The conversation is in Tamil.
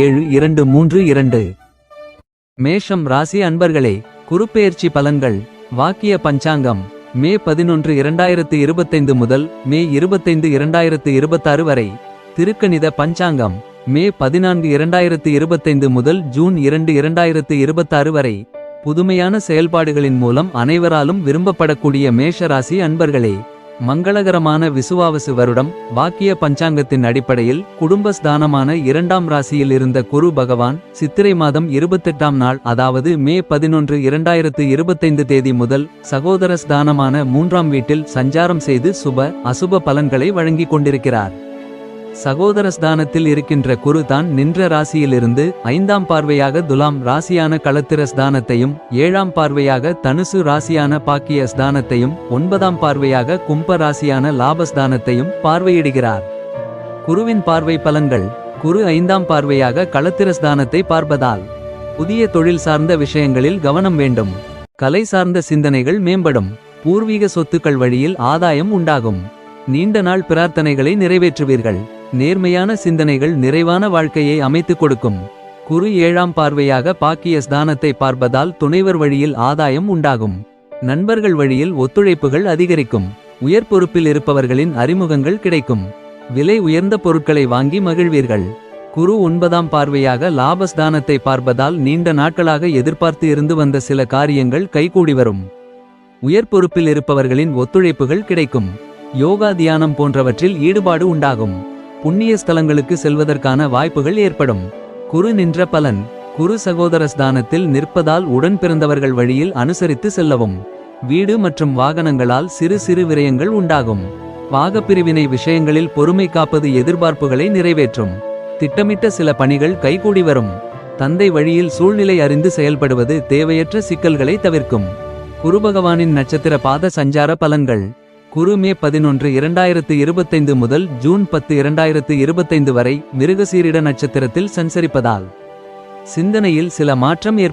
7-2-3-2. மேஷம் ராசி அன்பர்களே, குருப்பெயர்ச்சி பலன்கள். வாக்கிய பஞ்சாங்கம். மே 11 2025 முதல் மே 25 2026 வரை. திருக்கணித பஞ்சாங்கம். மே 14 2025 முதல் ஜூன் 2 2026 வரை. புதுமையான செயல்பாடுகளின் மூலம் அனைவராலும் விரும்பப்படக்கூடிய மேஷ ராசி அன்பர்களே, மங்களகரமான விசுவாவசு வருடம். வாக்கிய பஞ்சாங்கத்தின் அடிப்படையில் குடும்பஸ்தானமான 2ஆம் ராசியில் இருந்த குரு பகவான் சித்திரை மாதம் 28ஆம் நாள், அதாவது மே 11 2025 தேதி முதல் சகோதர ஸ்தானமான 3ஆம் வீட்டில் சஞ்சாரம் செய்து சுப அசுப பலன்களை வழங்கிக் கொண்டிருக்கிறார். சகோதரஸ்தானத்தில் இருக்கின்ற குரு தான் நின்ற ராசியிலிருந்து 5ஆம் பார்வையாக துலாம் ராசியான களத்திர ஸ்தானத்தையும், 7ஆம் பார்வையாக தனுசு ராசியான பாக்கிய ஸ்தானத்தையும், 9ஆம் பார்வையாக கும்ப ராசியான லாபஸ்தானத்தையும் பார்வையிடுகிறார். குருவின் பார்வை பலன்கள். குரு 5ஆம் பார்வையாக களத்திர ஸ்தானத்தை பார்ப்பதால் புதிய தொழில் சார்ந்த விஷயங்களில் கவனம் வேண்டும். கலை சார்ந்த சிந்தனைகள் மேம்படும். பூர்வீக சொத்துக்கள் வழியில் ஆதாயம் உண்டாகும். நீண்ட நாள் பிரார்த்தனைகளை நிறைவேற்றுவீர்கள். நேர்மையான சிந்தனைகள் நிறைவான வாழ்க்கையை அமைத்துக் கொடுக்கும். குரு 7ஆம் பார்வையாக பாக்கிய ஸ்தானத்தை பார்ப்பதால் துணைவர் வழியில் ஆதாயம் உண்டாகும். நண்பர்கள் வழியில் ஒத்துழைப்புகள் அதிகரிக்கும். உயர் பொறுப்பில் இருப்பவர்களின் அறிமுகங்கள் கிடைக்கும். விலை உயர்ந்த பொருட்களை வாங்கி மகிழ்வீர்கள். குரு 9ஆம் பார்வையாக லாபஸ்தானத்தை பார்ப்பதால் நீண்ட நாட்களாக எதிர்பார்த்து இருந்து வந்த சில காரியங்கள் கைகூடி வரும். உயர் பொறுப்பில் இருப்பவர்களின் ஒத்துழைப்புகள் கிடைக்கும். யோகா தியானம் போன்றவற்றில் ஈடுபாடு உண்டாகும். புண்ணிய ஸ்தலங்களுக்கு செல்வதற்கான வாய்ப்புகள் ஏற்படும். குரு நின்ற பலன். குரு சகோதர ஸ்தானத்தில் நிற்பதால் உடன் பிறந்தவர்கள் வழியில் அனுசரித்து செல்லவும். வீடு மற்றும் வாகனங்களால் சிறு சிறு விரயங்கள் உண்டாகும். பாகப்பிரிவினை விஷயங்களில் பொறுமை காப்பது எதிர்பார்ப்புகளை நிறைவேற்றும். திட்டமிட்ட சில பணிகள் கைகூடி வரும். தந்தை வழியில் சூழ்நிலை அறிந்து செயல்படுவது தேவையற்ற சிக்கல்களை தவிர்க்கும். குரு பகவானின் நட்சத்திர பாத சஞ்சார பலன்கள். குரு மே 11 2025 முதல் ஜூன் 10 2025 வரை மிருகசீரிட நட்சத்திரத்தில் சஞ்சரிப்பதால் சிந்தனையில் சில மாற்றம் ஏற்படும்.